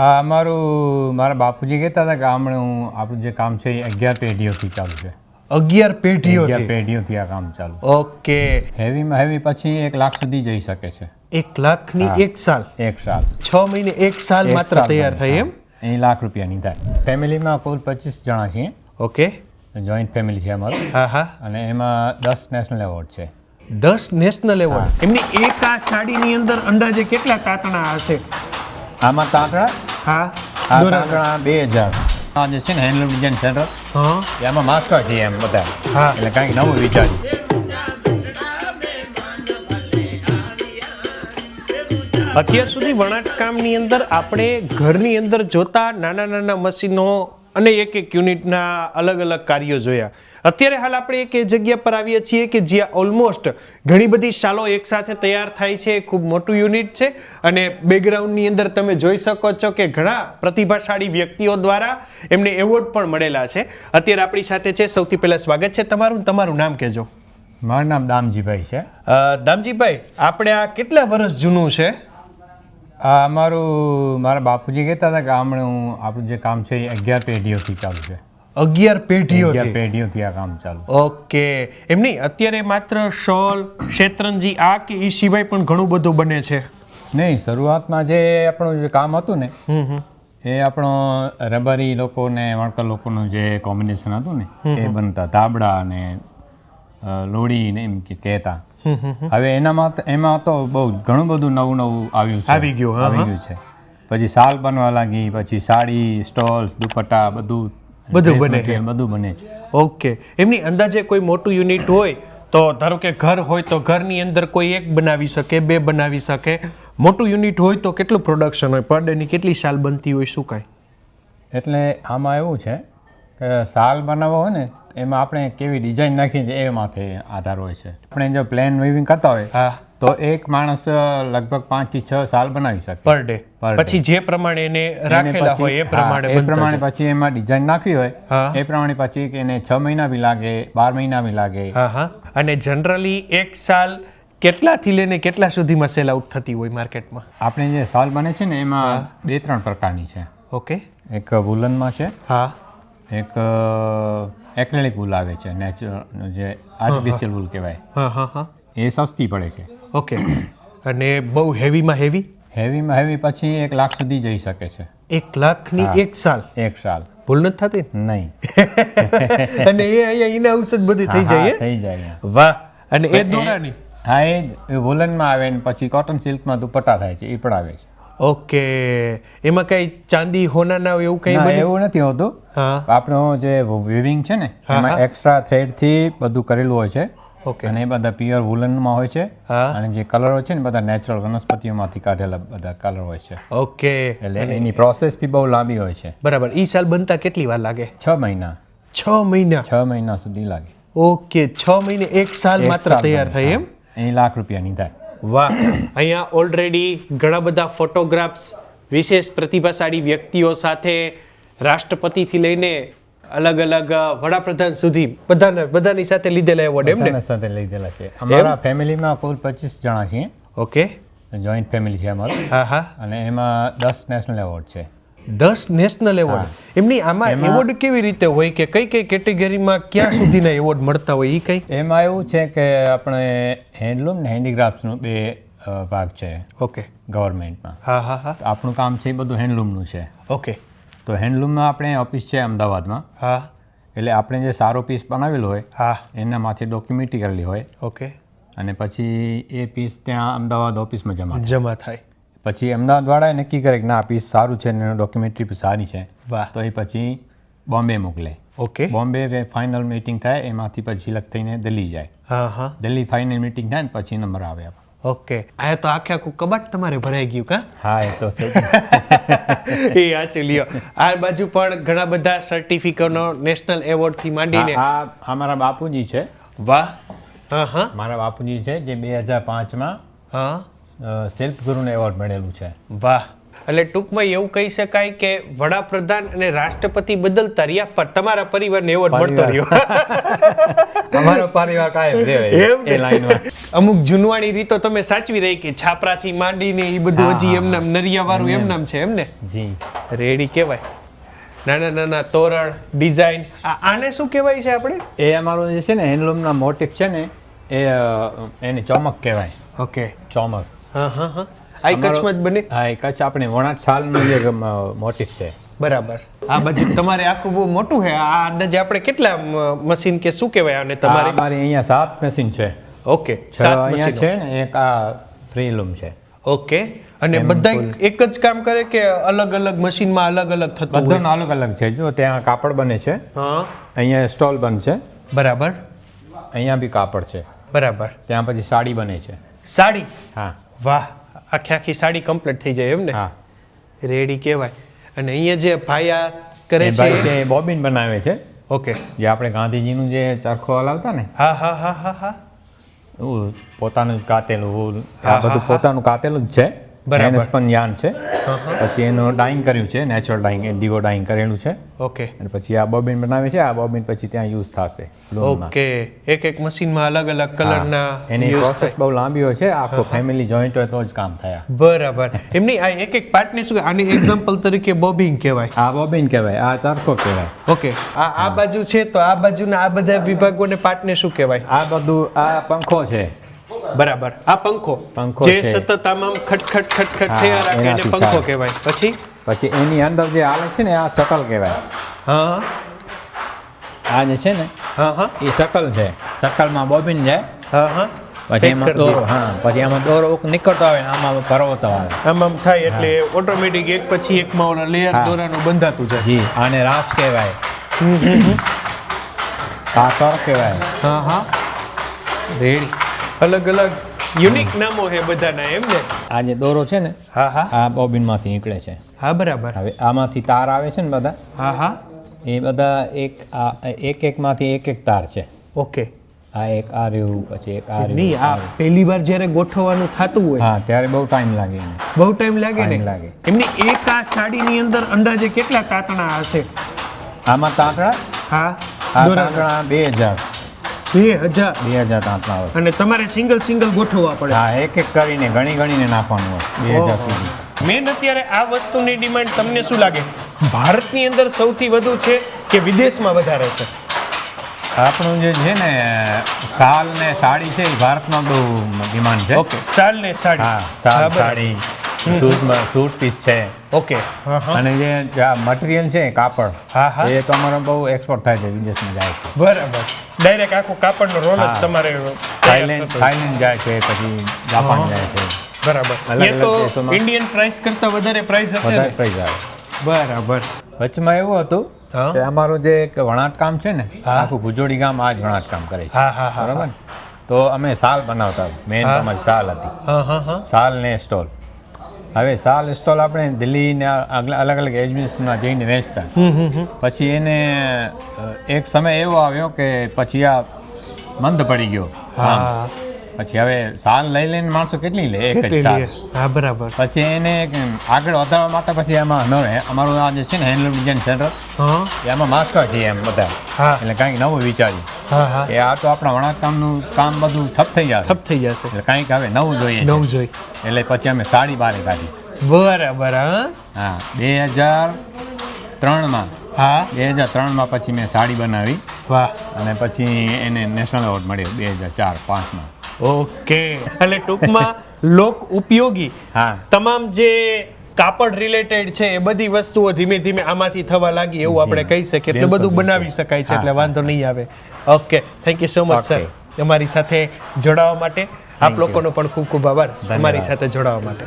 આ મારા બાપુજી કહેતા હતા કે આપણું જે કામ છે એ 11 પેઢીઓથી ચાલુ છે. 11 પેઢીઓથી? 11 પેઢીઓથી આ કામ ચાલુ. ઓકે. હેવીમાં હેવી પછી 1 લાખ સુધી જઈ શકે છે. 1 લાખની એક સાલ? 1 સાલ. 6 મહિને 1 સાલ માત્ર તૈયાર થાય એમ? એ લાખ રૂપિયાની થાય. ફેમિલીમાં કુલ 25 જણા છીએ. ઓકે. જોઈન્ટ ફેમિલી છે અમારું. હા હા. અને એમાં 10 નેશનલ એવોર્ડ છે. 10 નેશનલ એવોર્ડ? એમની એક આ સાડીની અંદર અંદાજે કેટલા તાંતણા હશે? આમાં તાંતણા? હા. આ તાંતણા 2000. આ જે છે ને હેન્ડલૂમ ડિઝાઇન સેન્ટર, હા, એમાં માસ્ટર છીએ એમ બધા. હા. એટલે કાંઈક નવું વિચાર્યું. અત્યાર સુધી વણાટકામની અંદર આપણે ઘરની અંદર જોતા નાના નાના મશીનો અને એક યુનિટના અલગ અલગ કાર્યો જોયા. અત્યારે હાલ આપણે એક જગ્યા પર આવીએ છીએ કે જ્યાં ઓલમોસ્ટ ઘણી બધી શાલો એકસાથે તૈયાર થાય છે. ખૂબ મોટું યુનિટ છે અને બેકગ્રાઉન્ડની અંદર તમે જોઈ શકો છો કે ઘણા પ્રતિભાશાળી વ્યક્તિઓ દ્વારા એમને એવોર્ડ પણ મળેલા છે. અત્યારે આપણી સાથે છે. સૌથી પહેલા સ્વાગત છે તમારું નામ કહેજો. મારું નામ દામજીભાઈ છે. દામજીભાઈ, આપણે આ કેટલા વર્ષ જૂનું છે? આ મારા બાપુજી કહેતા હતા કે આપણું જે કામ છે એ 11 પેઢીઓથી ચાલુ છે. 11 પેઢીઓથી? 11 પેઢીઓથી આ કામ ચાલુ. ઓકે. એમ નહીં, અત્યારે માત્ર શોલ, શેતરંજી આ કે એ સિવાય પણ ઘણું બધું બને છે? નહીં, શરૂઆતમાં જે આપણું જે કામ હતું ને એ આપણો રબારી લોકોને વણકર લોકોનું જે કોમ્બિનેશન હતું ને એ બનતા. ધાબળા અને લોડી ને એમ કે કહેતા. હવે એમાં તો બહુ ઘણું બધું નવું આવી ગયું છે. પછી શાલ બનવા લાગી, પછી સાડી, સ્ટોલ્સ, દુપટ્ટા બધું બને છે. ઓકે. એમની અંદાજે કોઈ મોટું યુનિટ હોય તો ધારો કે ઘર હોય તો ઘરની અંદર કોઈ એક બનાવી શકે, 2 બનાવી શકે. મોટું યુનિટ હોય તો કેટલું પ્રોડક્શન હોય? પર ડેની કેટલી શાલ બનતી હોય? શું કાંઈ? એટલે આમાં એવું છે કે શાલ બનાવવા હોય ને એમાં આપણે કેવી ડિઝાઇન નાખીએ છીએ એ માથે આધાર હોય છે. આપણે જો પ્લેન વીવિંગ કરતા હોય તો એક માણસ લગભગ 5 થી 6 શાલ બનાવી શકે પર ડે. પછી જે પ્રમાણે એને રાખેલા હોય એ પ્રમાણે પછી એમાં ડિઝાઇન નાખવી હોય એ પ્રમાણે પછી એને 6 મહિના બી લાગે, 12 મહિના બી લાગે. અને જનરલી એક શાલ કેટલાથી લઈને કેટલા સુધીમાં સેલ આઉટ થતી હોય માર્કેટમાં? આપણે જે શાલ બને છે ને એમાં 2-3 પ્રકારની છે. ઓકે. એક વુલનમાં છે. હા. એક એક્રેલિક વૂલ આવે છે, નેચરલ જે આર્ટિફિશિયલ વૂલ કહેવાય. હા. એ સસ્તી પડે છે. ઓકે. અને બહુ હેવીમાં હેવી પછી 1 લાખ સુધી જઈ શકે છે. 1 લાખની એક સાલ? 1 સાલ. ભૂલ નથી થતી? નહીં. અને એ અહીંયા એના ઔષધ બધી થઈ જાય? થઈ જાય. વાહ. અને એ દોરાની? હા, એ વુલનમાં આવે ને પછી કોટન સિલ્કમાં દુપટ્ટા થાય છે, એ પણ આવે છે. ઓકે. એમાં કઈ ચાંદી હોના ના એવું કઈ બને? એવું નથી હોતું. આપણો જે વીવિંગ છે ને એમાં એક્સ્ટ્રા થ્રેડ થી બધું કરેલું હોય છે. ઓકે. અને એ બધા પ્યોર વુલનમાં હોય છે. અને જે કલર હોય છે ને બધા નેચરલ વનસ્પતિઓમાંથી કાઢેલા બધા કલર હોય છે. ઓકે. એટલે એની પ્રોસેસ બી બહુ લાંબી હોય છે. બરાબર. ઈ શાલ બનતા કેટલી વાર લાગે? 6 મહિના. 6 મહિના? 6 મહિના સુધી લાગે. ઓકે. 6 મહિને એક સાલ માત્ર તૈયાર થાય એમ? 1 લાખ રૂપિયાની થાય. વાહ. અહીંયા ઓલરેડી ઘણા બધા ફોટોગ્રાફ્સ, વિશેષ પ્રતિભાશાળી વ્યક્તિઓ સાથે રાષ્ટ્રપતિથી લઈને અલગ અલગ વડાપ્રધાન સુધી બધાની સાથે લીધેલા એવોર્ડ એમ ને? સાથે લીધેલા છે. અમારા ફેમિલીમાં કુલ 25 જણા છીએ. ઓકે. જોઈન્ટ ફેમિલી છે અમારું. હા. અને એમાં 10 નેશનલ એવોર્ડ છે. 10 નેશનલ એવોર્ડ? એમની આમાં એવોર્ડ કેવી રીતે હોય કે કઈ કેટેગરીમાં ક્યાં સુધીના એવોર્ડ મળતા હોય? એ કઈ? એમાં એવું છે કે આપણે હેન્ડલૂમ ને હેન્ડીક્રાફ્ટ્સનો 2 ભાગ છે. ઓકે. ગવર્મેન્ટમાં. હા. આપણું કામ છે એ બધું હેન્ડલૂમનું છે. ઓકે. તો હેન્ડલૂમમાં આપણે ઓફિસ છે અમદાવાદમાં. હા. એટલે આપણે જે સારો પીસ બનાવેલો હોય એના માથે ડોક્યુમેન્ટરી કરેલી હોય. ઓકે. અને પછી એ પીસ ત્યાં અમદાવાદ ઓફિસમાં જમા થાય. પછી અમદાવાદ વાળાએ નક્કી કરે કે ના પીસ સારું છે ને ડોક્યુમેન્ટરી પણ સારી છે. વાહ. તો એ પછી બોમ્બે મોકલે. ઓકે. બોમ્બે ફાઇનલ મીટિંગ થાય, એમાંથી પછી સિલેક્ટ થઈને દિલ્હી જાય. હા. દિલ્હી ફાઇનલ મીટિંગ થાય ને પછી નંબર આવે. ઓકે. આ તો આખે આખું કબાટ તમારે ભરાઈ ગયું કા? હા, એ તો છે. એ આચી લ્યો. આ બાજુ પણ ઘણા બધા સર્ટિફિકેટનો નેશનલ એવોર્ડ થી માંડીને. આ મારા બાપુજી છે. વાહ. હા. મારા બાપુજી છે જે 2005માં શિલ્પ ગુરુને એવોર્ડ મળેલું છે. વાહ. એટલે ટૂંકમાં એવું કહી શકાય કે વડાપ્રધાન અને રાષ્ટ્રપતિ બદલતા રહ્યા પણ તમારા પરિવારને એવો જ મળતો રહ્યો. અમારો પરિવાર કાયમ રહે એમ ને? એ લાઈનમાં. અમુક જૂનવાણી રીતો તમે સાચવી રહી કે છાપરાથી માંડીને એ બધું હજી એમનામ નરિયા વાળું એમનામ છે એમને જી. રેડી કહેવાય. નાના નાના તોરણ ડિઝાઇન આને શું કહેવાય છે આપણે? એ અમારું જે છે ને હેન્ડલૂમના મોટિફ છે ને એ એની ચોમક કહેવાય. ઓકે. ચોમક. હા હા હા. આ કચ્છમાં જ બને? હા, એ કચ્છ આપણે વણાટ સાલનું જે મોટિફ છે. બરાબર. આ બાજુ તમારે આખું બહુ મોટું છે. આ અંદાજે આપણે કેટલા મશીન કે શું કહેવાય આને તમારે? અમારે અહીંયા 7 મશીન છે. ઓકે. 7 અહીંયા છે ને એક આ ફ્રી લૂમ છે. ઓકે. અને બધા એક જ કામ કરે કે અલગ અલગ મશીનમાં અલગ અલગ થતું હોય? બધાનું અલગ અલગ છે. જો ત્યાં કાપડ બને છે, હા, અહીંયા સ્ટોલ બનશે, બરાબર, અહીંયા બી કાપડ છે, બરાબર. ત્યાં પછી સાડી બને છે. સાડી? હા. વાહ, આખી આખી સાડી કમ્પ્લીટ થઈ જાય એમ ને? હા. રેડી કહેવાય. અને અહીંયા જે ભાઈ કરે એ છે ભાઈ તે બોબિન બનાવે છે. ઓકે. જે આપણે ગાંધીજીનું જે ચરખો હલાવતા ને, હા હા હા હા હા. એવું પોતાનું જ કાતેલું, હા, આ બધું હા. પોતાનું કાતેલું જ છે. બરાબર. હેન્ડસ્પન યાન છે. પછી એનું ડાઈંગ કર્યું છે, નેચરલ ડાઈંગ, ડીવો ડાઈંગ કરેલું છે. ઓકે. અને પછી આ બોબિન બનાવે છે. આ બોબિન પછી ત્યાં યુઝ થશે લૂમમાં. ઓકે. એક એક મશીનમાં અલગ અલગ કલરના એની પ્રોસેસ બહુ લાંબી હોય છે. આખો ફેમિલી જોઈન્ટ હોય તો જ કામ થયા. બરાબર. એમની આ એક એક પાર્ટને શું આની એક્ઝામ્પલ તરીકે બોબિંગ કહેવાય? આ બોબિન કહેવાય, આ ચરખો કહેવાય. ઓકે. આ બાજુ છે તો આ બાજુના આ બધા વિભાગોને પાર્ટને શું કહેવાય? આ બધું આ પંખો છે. બરાબર. આ પંખો જે છે. સતત આમ ખટખટ ખટખટ હા, થયા રાખે એને એનાથી પંખો ચાલે. કહેવાય. પછી એની અંદર જે હાલે છે ને આ શકલ કહેવાય. હા આ જે છે ને હા હા એ શકલ છે. શકલમાં બોબિન જાય, હા હા. પછી એમાં દોરો, હા, પછી આમાં દોરો નીકળતો આવે ને આમાં પરોવતો આવે. આમ આમ થાય એટલે ઓટોમેટિક એક પછી એકમાં ઓલા લેયર હા. દોરાનું બંધાતું જાય. જી. આને રાસ કહેવાય. આ તર કહેવાય. હા હા. રેડી. અલગ અલગ યુનિક નામો છે બધાના એમ ને? આ જે દોરો છે ને હા હા આ બોબિનમાંથી નીકળે છે. હા, બરાબર. હવે આમાંથી તાર આવે છે ને બધા, હા હા. એ બધા એકમાંથી એક તાર છે. ઓકે. આ એક આ રહ્યું, પછી એક આ નહીં, આ રહ્યું. પહેલી વાર જ્યારે ગોઠવવાનું થતું હોય હા, ત્યારે બહુ ટાઈમ લાગે એને. બહુ ટાઈમ લાગે ને? Time લાગે. એમની એક આ સાડીની અંદર અંદાજે કેટલા તાતણા હશે? આમાં તાંતણા, હા, આ દોરાના. તાંતણા 2000 2000. તાંતણા હોય. અને તમારે સિંગલ સિંગલ ગોઠવવા પડે? હા, એક એક કરીને ગણીને નાખવાનું હોય 2000 ઓહો. સુધી. મેન અત્યારે આ વસ્તુની ડિમાન્ડ તમને શું લાગે ભારતની અંદર સૌથી વધુ છે કે વિદેશમાં વધારે છે? આપણું જે છે ને શાલ ને સાડી છે એ ભારતમાં બહુ ડિમાન્ડ છે. ઓકે. શાલ ને સાડી? હા, શાલ, બરાબર. સાડી, સૂટ પીસ છે. ઓકે. હા હા. અને જે મટીરિયલ છે કાપડ, હા હા. એ તો અમારે બહુ એક્સપોર્ટ થાય છે, વિદેશમાં જાય છે. બરાબર. ડાયરેક્ટ આખો કાપડનો રોલ જ હા. તમારે થાઈલેન્ડ જાય છે, પછી જાપાન હા. જાય છે. બરાબર. અલગ એ તો અલગ દેશોમાં. ઇન્ડિયન પ્રાઇસ કરતા વધારે પ્રાઇસ હશે વધારે ને? પ્રાઇસ આવે. બરાબર. વચમાં એવું હતું હા. કે અમારું જે એક વણાટ કામ છે ને, હા. આખું ભુજોડી ગામ આ જ વણાટ કામ કરે છે. હા હા હા. બરાબર ને? તો અમે શાલ બનાવતા, મેન હા. અમારી શાલ હતી. હા હા હા. શાલ ને સ્ટોલ. હવે શાલ સ્ટોલ આપણે દિલ્હી ને અલગ અલગ એજન્સીમાં જઈને વેચતા. પછી એને એક સમય એવો આવ્યો કે પછી આ મંદ પડી ગયો. હા. પછી હવે શાલ લઈને માણસો કેટલી લે? એક જ કેટલી શાલ. લે? હા, બરાબર. પછી એને આગળ વધારવા માટે પછી એમાં નવે અમારું આ જે છે ને હેન્ડલૂમ ડિઝાઇન સેન્ટર, હા એમાં માસ્ટર છીએ એમ બધા. હા એટલે કાંઈક નવું વિચાર્યું હા હા. કે આ તો આપણા વણાટકામનું કામ બધું ઠપ થઈ જશે, ઠપ થઈ જશે. એટલે કાંઈક હવે નવું જોઈએ છે. નવું જોઈ. એટલે પછી અમે સાડી બારે કાઢી. બરાબર. હા હા, 2003માં હા. 2003માં પછી મેં સાડી બનાવી વાહ. અને પછી એને નેશનલ એવોર્ડ મળ્યો 2004-05માં. ઓકે. એટલે ટૂંકમાં લોક ઉપયોગી હા. તમામ જે કાપડ રિલેટેડ છે એ બધી વસ્તુઓ ધીમે ધીમે આમાંથી થવા લાગી એવું આપણે કહી શકીએ. એટલે બિલકુલ, બધું બનાવી બિલકુલ. શકાય છે, હા, એટલે વાંધો નહીં આવે. Okay, thank you so much Okay. Sir, અમારી સાથે જોડાવા માટે. આપ Thank you. લોકોનો પણ ખૂબ ખૂબ આભાર ધન્યવાદ. અમારી સાથે જોડાવા માટે.